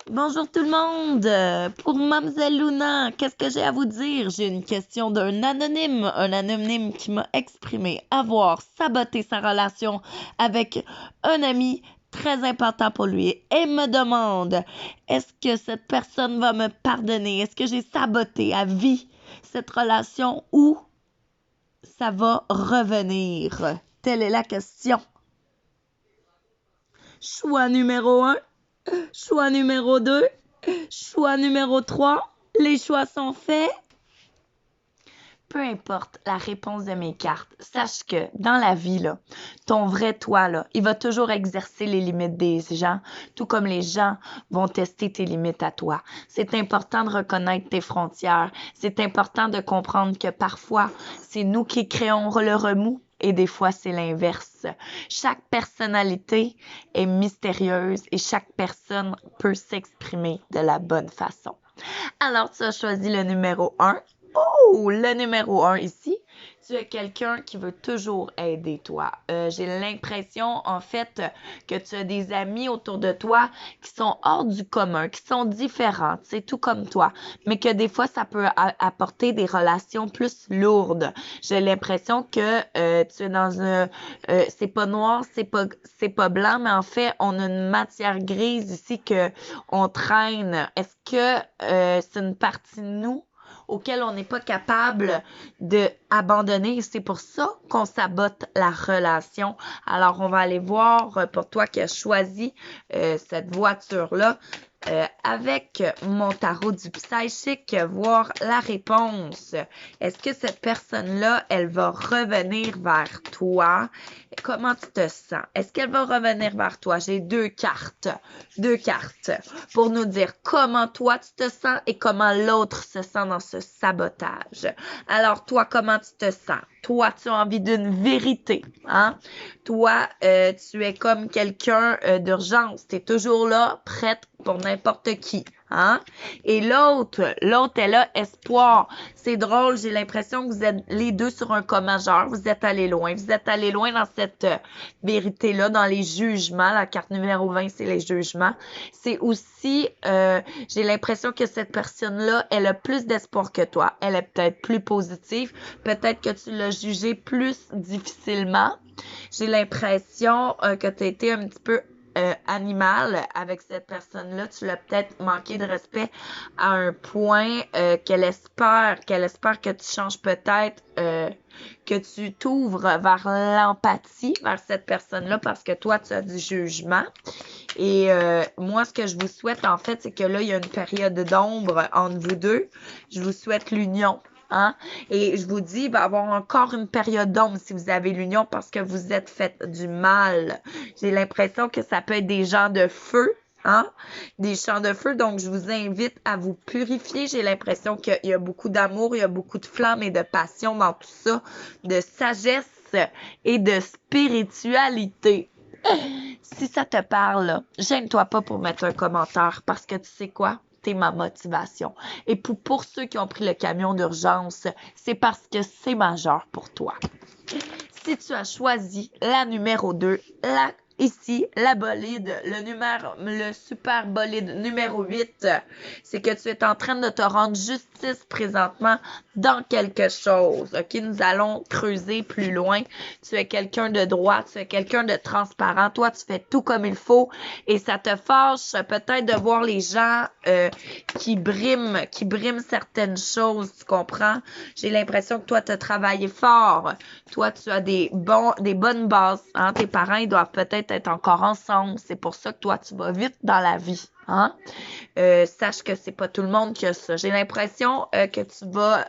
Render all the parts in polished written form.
Bonjour tout le monde! Pour Mademoiselle Luna, qu'est-ce que j'ai à vous dire? J'ai une question d'un anonyme qui m'a exprimé avoir saboté sa relation avec un ami très important pour lui et me demande, est-ce que cette personne va me pardonner? Est-ce que j'ai saboté à vie cette relation ou ça va revenir? Telle est la question. Choix numéro 1, choix numéro 2. Choix numéro 3, les choix sont faits. Peu importe la réponse de mes cartes, sache que dans la vie, là, ton vrai toi, là, il va toujours exercer les limites des gens, tout comme les gens vont tester tes limites à toi. C'est important de reconnaître tes frontières. C'est important de comprendre que parfois, c'est nous qui créons le remous et des fois, c'est l'inverse. Chaque personnalité est mystérieuse et chaque personne peut s'exprimer de la bonne façon. Alors, tu as choisi le numéro 1. Oh, le numéro 1 ici, tu es quelqu'un qui veut toujours aider toi. J'ai l'impression, en fait, que tu as des amis autour de toi qui sont hors du commun, qui sont différents, c'est tout comme toi, mais que des fois, ça peut apporter des relations plus lourdes. J'ai l'impression que tu es dans un... c'est pas noir, c'est pas blanc, mais en fait, on a une matière grise ici que on traîne. Est-ce que c'est une partie de nous auquel on n'est pas capable d'abandonner. C'est pour ça qu'on sabote la relation. Alors, on va aller voir pour toi qui as choisi cette voiture-là avec mon tarot du psychique, voir la réponse. Est-ce que cette personne-là, elle va revenir vers toi? Comment tu te sens? Est-ce qu'elle va revenir vers toi? J'ai deux cartes pour nous dire comment toi tu te sens et comment l'autre se sent dans ce sabotage. Alors, toi, comment tu te sens? Toi, tu as envie d'une vérité, hein? Toi, tu es comme quelqu'un d'urgence. Tu es toujours là, prête pour n'importe qui, hein? Et l'autre, elle a espoir. C'est drôle, j'ai l'impression que vous êtes les deux sur un cas majeur. Vous êtes allés loin. Vous êtes allés loin dans cette vérité-là, dans les jugements. La carte numéro 20, c'est les jugements. C'est aussi, j'ai l'impression que cette personne-là, elle a plus d'espoir que toi. Elle est peut-être plus positive. Peut-être que tu l'as jugée plus difficilement. J'ai l'impression que tu as été un petit peu animal avec cette personne-là. Tu l'as peut-être manqué de respect à un point qu'elle espère que tu changes peut-être, que tu t'ouvres vers l'empathie vers cette personne-là parce que toi, tu as du jugement. Et moi, ce que je vous souhaite, en fait, c'est que là, il y a une période d'ombre entre vous deux. Je vous souhaite l'union. Hein? Et je vous dis, il va y avoir encore une période d'ombre si vous avez l'union parce que vous êtes fait du mal. J'ai l'impression que ça peut être des gens de feu, hein? Des champs de feu. Donc, je vous invite à vous purifier. J'ai l'impression qu'il y a beaucoup d'amour, il y a beaucoup de flamme et de passion dans tout ça, de sagesse et de spiritualité. Si ça te parle, gêne-toi pas pour mettre un commentaire parce que tu sais quoi? T'es ma motivation. Et pour ceux qui ont pris le camion d'urgence, c'est parce que c'est majeur pour toi. Si tu as choisi la numéro 2, ici, la bolide, le super bolide numéro 8, c'est que tu es en train de te rendre justice présentement dans quelque chose. OK, nous allons creuser plus loin. Tu es quelqu'un de droit, tu es quelqu'un de transparent. Toi, tu fais tout comme il faut et ça te fâche peut-être de voir les gens qui briment certaines choses, tu comprends? J'ai l'impression que toi, tu as travaillé fort. Toi, tu as des bonnes bases. Hein? Tes parents, ils doivent peut-être être encore ensemble. C'est pour ça que toi, tu vas vite dans la vie. Hein? Sache que c'est pas tout le monde qui a ça. J'ai l'impression que tu vas...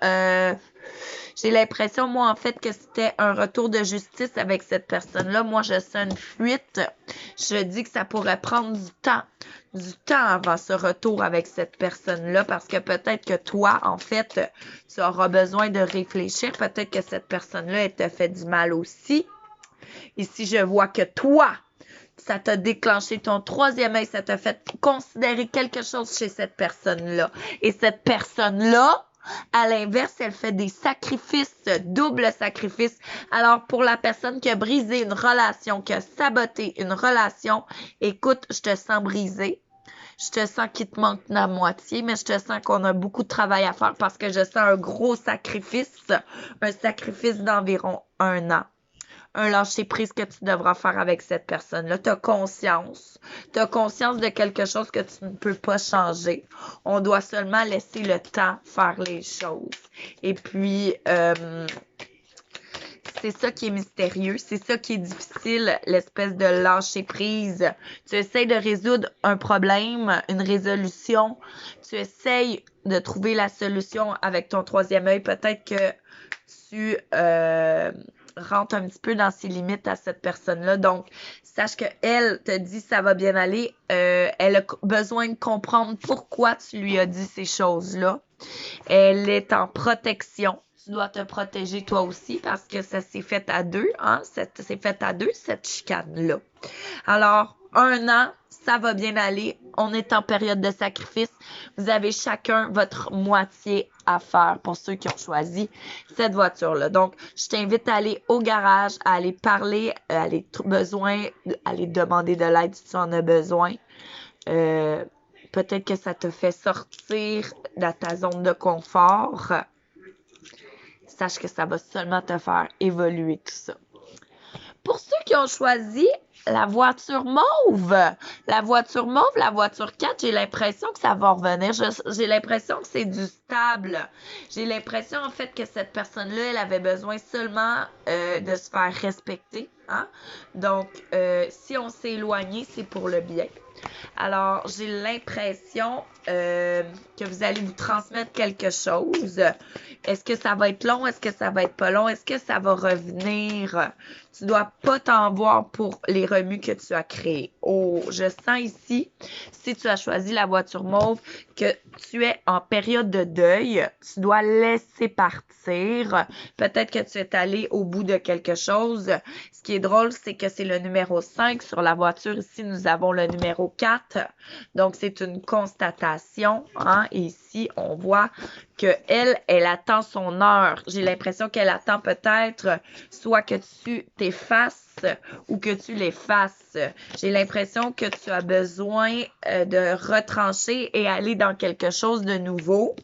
J'ai l'impression, moi, en fait, que c'était un retour de justice avec cette personne-là. Moi, je sens une fuite. Je dis que ça pourrait prendre du temps avant ce retour avec cette personne-là parce que peut-être que toi, en fait, tu auras besoin de réfléchir. Peut-être que cette personne-là, elle te fait du mal aussi. Ici, je vois que toi, ça t'a déclenché ton troisième œil, ça t'a fait considérer quelque chose chez cette personne-là. Et cette personne-là, à l'inverse, elle fait des sacrifices, double sacrifice. Alors, pour la personne qui a brisé une relation, qui a saboté une relation, écoute, je te sens brisé. Je te sens qu'il te manque la moitié, mais je te sens qu'on a beaucoup de travail à faire parce que je sens un gros sacrifice, un sacrifice d'environ 1 an. Un lâcher-prise que tu devras faire avec cette personne-là. Tu as conscience. Tu as conscience de quelque chose que tu ne peux pas changer. On doit seulement laisser le temps faire les choses. Et puis, c'est ça qui est mystérieux. C'est ça qui est difficile, l'espèce de lâcher-prise. Tu essaies de résoudre un problème, une résolution. Tu essayes de trouver la solution avec ton troisième œil. Peut-être que tu rentre un petit peu dans ses limites à cette personne-là. Donc, sache qu'elle te dit ça va bien aller. Elle a besoin de comprendre pourquoi tu lui as dit ces choses-là. Elle est en protection. Tu dois te protéger toi aussi parce que ça s'est fait à deux, hein? C'est fait à deux, cette chicane-là. Alors, 1 an, ça va bien aller. On est en période de sacrifice. Vous avez chacun votre moitié à faire pour ceux qui ont choisi cette voiture-là. Donc, je t'invite à aller au garage, à aller parler, à aller demander de l'aide si tu en as besoin. Peut-être que ça te fait sortir de ta zone de confort. Sache que ça va seulement te faire évoluer tout ça. Pour ceux qui ont choisi la voiture mauve, la voiture 4, j'ai l'impression que ça va revenir. J'ai l'impression que c'est du stable. J'ai l'impression, en fait, que cette personne-là, elle avait besoin seulement de se faire respecter. Hein? Donc, si on s'est éloigné, c'est pour le bien. Alors, j'ai l'impression que vous allez vous transmettre quelque chose. Est-ce que ça va être long? Est-ce que ça va être pas long? Est-ce que ça va revenir? Tu dois pas t'en voir pour les remues que tu as créées. Oh, je sens ici, si tu as choisi la voiture mauve, que tu es en période de deuil. Tu dois laisser partir. Peut-être que tu es allé au bout de quelque chose. Ce qui est drôle, c'est que c'est le numéro 5 sur la voiture. Ici, nous avons le numéro 4. Donc, c'est une constatation. Hein? Et ici, on voit qu'elle attend son heure. J'ai l'impression qu'elle attend peut-être soit que tu t'effaces ou que tu l'effaces. J'ai l'impression que tu as besoin de retrancher et aller dans quelque chose de nouveau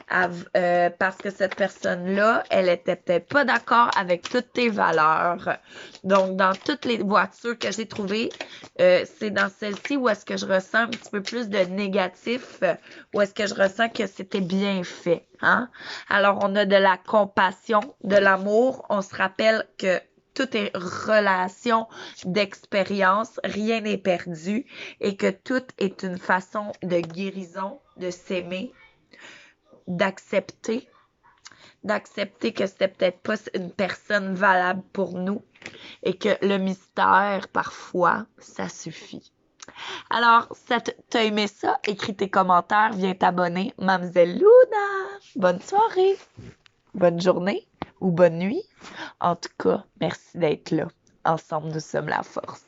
parce que cette personne-là, elle était peut-être pas d'accord avec toutes tes valeurs. Donc, dans toutes les voitures que j'ai trouvées, c'est dans celle-ci où est-ce que je ressens un petit peu plus de négatif, où est-ce que je ressens que c'était bien fait. Hein? Alors, on a de la compassion, de l'amour. On se rappelle que tout est relation d'expérience, rien n'est perdu et que tout est une façon de guérison, de s'aimer, d'accepter que c'était peut-être pas une personne valable pour nous et que le mystère, parfois, ça suffit. Alors, t'as aimé ça? Écris tes commentaires, viens t'abonner. Mademoiselle Luna! Bonne soirée, bonne journée ou bonne nuit. En tout cas, merci d'être là. Ensemble, nous sommes la force.